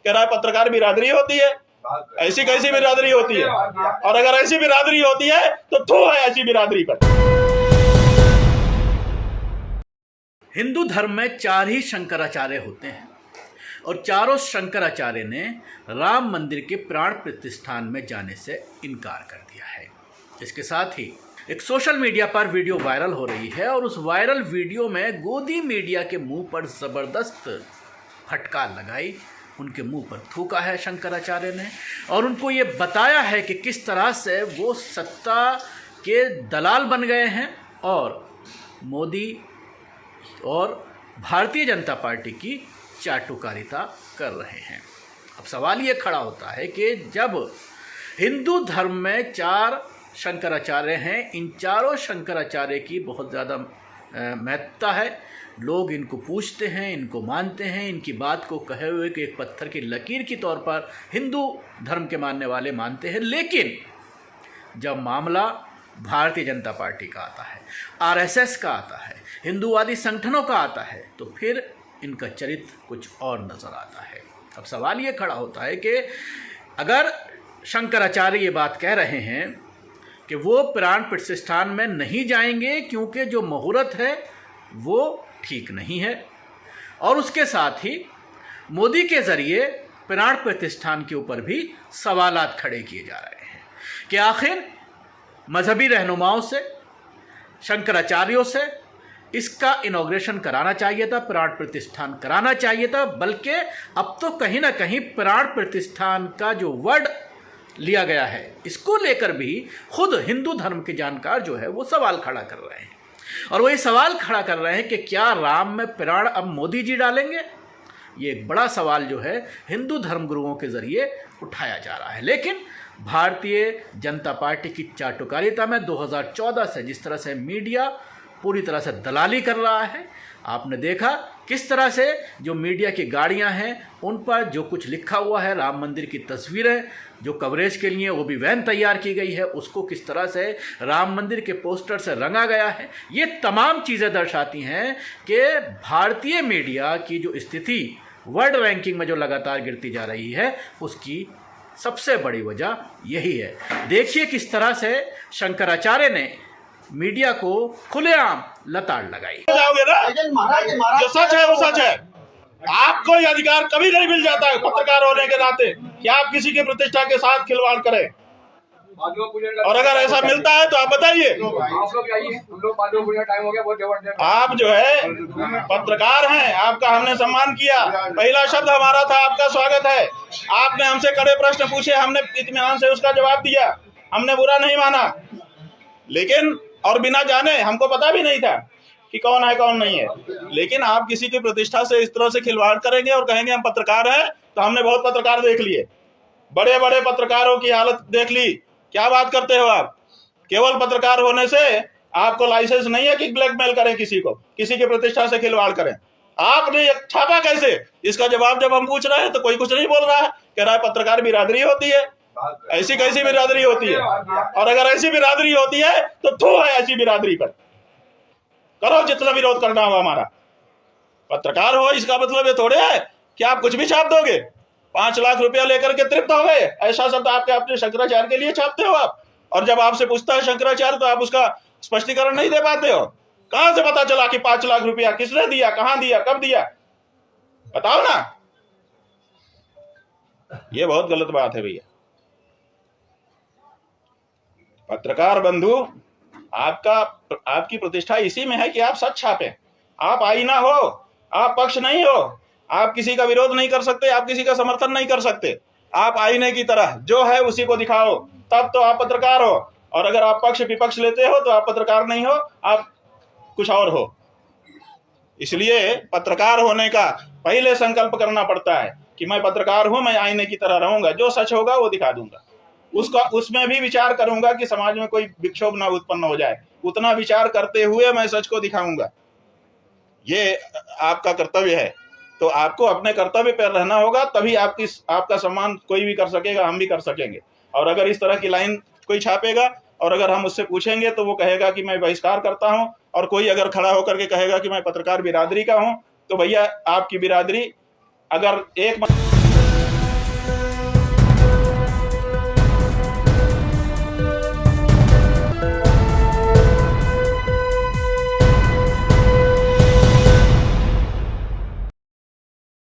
कह रहा है पत्रकार बिरादरी होती है। ऐसी कैसी बिरादरी होती है? और अगर ऐसी बिरादरी होती है तो थू है ऐसी बिरादरी पर। हिंदू धर्म में 4 ही शंकराचार्य होते हैं और चारों शंकराचार्य ने राम मंदिर के प्राण प्रतिष्ठान में जाने से इनकार कर दिया है। इसके साथ ही एक सोशल मीडिया पर वीडियो वायरल हो रही है और उस वायरल वीडियो में गोदी मीडिया के मुंह पर ज़बरदस्त फटकार लगाई, उनके मुंह पर थूका है शंकराचार्य ने और उनको ये बताया है कि किस तरह से वो सत्ता के दलाल बन गए हैं और मोदी और भारतीय जनता पार्टी की चाटुकारिता कर रहे हैं। अब सवाल ये खड़ा होता है कि जब हिंदू धर्म में 4 शंकराचार्य हैं, इन चारों शंकराचार्य की बहुत ज़्यादा महत्ता है, लोग इनको पूछते हैं, इनको मानते हैं, इनकी बात को कहे हुए कि एक पत्थर की लकीर के तौर पर हिंदू धर्म के मानने वाले मानते हैं। लेकिन जब मामला भारतीय जनता पार्टी का आता है, आरएसएस का आता है, हिंदूवादी संगठनों का आता है, तो फिर इनका चरित्र कुछ और नज़र आता है। अब सवाल ये खड़ा होता है कि अगर शंकराचार्य ये बात कह रहे हैं कि वो प्राण प्रतिष्ठान में नहीं जाएंगे क्योंकि जो मुहूर्त है वो ठीक नहीं है, और उसके साथ ही मोदी के ज़रिए प्राण प्रतिष्ठान के ऊपर भी सवालात खड़े किए जा रहे हैं कि आखिर मजहबी रहनुमाओं से, शंकराचार्यों से इसका इनॉग्रेशन कराना चाहिए था, प्राण प्रतिष्ठान कराना चाहिए था, बल्कि अब तो कहीं ना कहीं प्राण प्रतिष्ठान का जो वर्ड लिया गया है इसको लेकर भी खुद हिंदू धर्म के जानकार जो है वो सवाल खड़ा कर रहे हैं। और वही सवाल खड़ा कर रहे हैं कि क्या राम में प्राण अब मोदी जी डालेंगे? ये एक बड़ा सवाल जो है हिंदू धर्मगुरुओं के ज़रिए उठाया जा रहा है। लेकिन भारतीय जनता पार्टी की चाटुकारिता में 2014 से जिस तरह से मीडिया पूरी तरह से दलाली कर रहा है, आपने देखा किस तरह से जो मीडिया की गाड़ियां हैं उन पर जो कुछ लिखा हुआ है, राम मंदिर की तस्वीरें जो कवरेज के लिए वो भी वैन तैयार की गई है, उसको किस तरह से राम मंदिर के पोस्टर से रंगा गया है। ये तमाम चीज़ें दर्शाती हैं कि भारतीय मीडिया की जो स्थिति वर्ल्ड रैंकिंग में जो लगातार गिरती जा रही है उसकी सबसे बड़ी वजह यही है। देखिए किस तरह से शंकराचार्य ने मीडिया को खुलेआम लताड़ लगाई। जाओगे ना, जो सच है वो सच है। आपको ये अधिकार कभी नहीं मिल जाता है पत्रकार होने के नाते कि आप किसी की प्रतिष्ठा के साथ खिलवाड़ करें, और अगर ऐसा मिलता है तो आप बताइए। आप जो है पत्रकार हैं, आपका हमने सम्मान किया, पहला शब्द हमारा था आपका स्वागत है। आपने हमसे कड़े प्रश्न पूछे, हमने इत्मीनान से उसका जवाब दिया, हमने बुरा नहीं माना। लेकिन और बिना जाने, हमको पता भी नहीं था कि कौन है कौन नहीं है, लेकिन आप किसी की प्रतिष्ठा से इस तरह से खिलवाड़ करेंगे और कहेंगे हम पत्रकार हैं। तो हमने बहुत पत्रकार देख लिए, बड़े बड़े पत्रकारों की हालत देख ली। क्या बात करते हो आप? केवल पत्रकार होने से आपको लाइसेंस नहीं है कि ब्लैकमेल करें किसी को, किसी की प्रतिष्ठा से खिलवाड़ करें। आपने छापा कैसे? इसका जवाब जब हम पूछ रहे हैं तो कोई कुछ नहीं बोल रहा है, कह रहा है पत्रकार बिरादरी होती है। ऐसी कैसी बिरादरी होती है? और अगर ऐसी बिरादरी होती है तो थू है ऐसी बिरादरी पर। करो जितना विरोध करना हो हमारा। पत्रकार हो इसका मतलब ये थोड़े है कि आप कुछ भी छाप दोगे। 5 लाख रुपया लेकर के तृप्त हो गए, ऐसा शब्द आपके अपने शंकराचार्य के लिए छापते हो आप। और जब आपसे पूछता है शंकराचार्य तो आप उसका स्पष्टीकरण नहीं दे पाते हो। कहां से पता चला कि 5 लाख रुपया किसने दिया, कहां दिया, कब दिया? बताओ ना। ये बहुत गलत बात है भैया। पत्रकार बंधु, आपकी प्रतिष्ठा इसी में है कि आप सच छापें। आप आईना हो, आप पक्ष नहीं हो, आप किसी का विरोध नहीं कर सकते, आप किसी का समर्थन नहीं कर सकते। आप आईने की तरह जो है उसी को दिखाओ, तब तो आप पत्रकार हो। और अगर आप पक्ष विपक्ष लेते हो तो आप पत्रकार नहीं हो, आप कुछ और हो। इसलिए पत्रकार होने का पहले संकल्प करना पड़ता है कि मैं पत्रकार हूं, मैं आईने की तरह रहूंगा, जो सच होगा वो दिखा दूंगा। उसमें भी विचार करूंगा कि समाज में कोई विक्षोभ ना उत्पन्न हो जाए, उतना विचार करते हुए मैं सच को दिखाऊंगा। ये आपका कर्तव्य है। तो आपको अपने कर्तव्य पर रहना होगा, तभी आपका सम्मान कोई भी कर सकेगा, हम भी कर सकेंगे। और अगर इस तरह की लाइन कोई छापेगा और अगर हम उससे पूछेंगे तो वो कहेगा कि मैं बहिष्कार करता हूं, और कोई अगर खड़ा होकर के कहेगा कि मैं पत्रकार बिरादरी का हूं, तो भैया आपकी बिरादरी अगर एक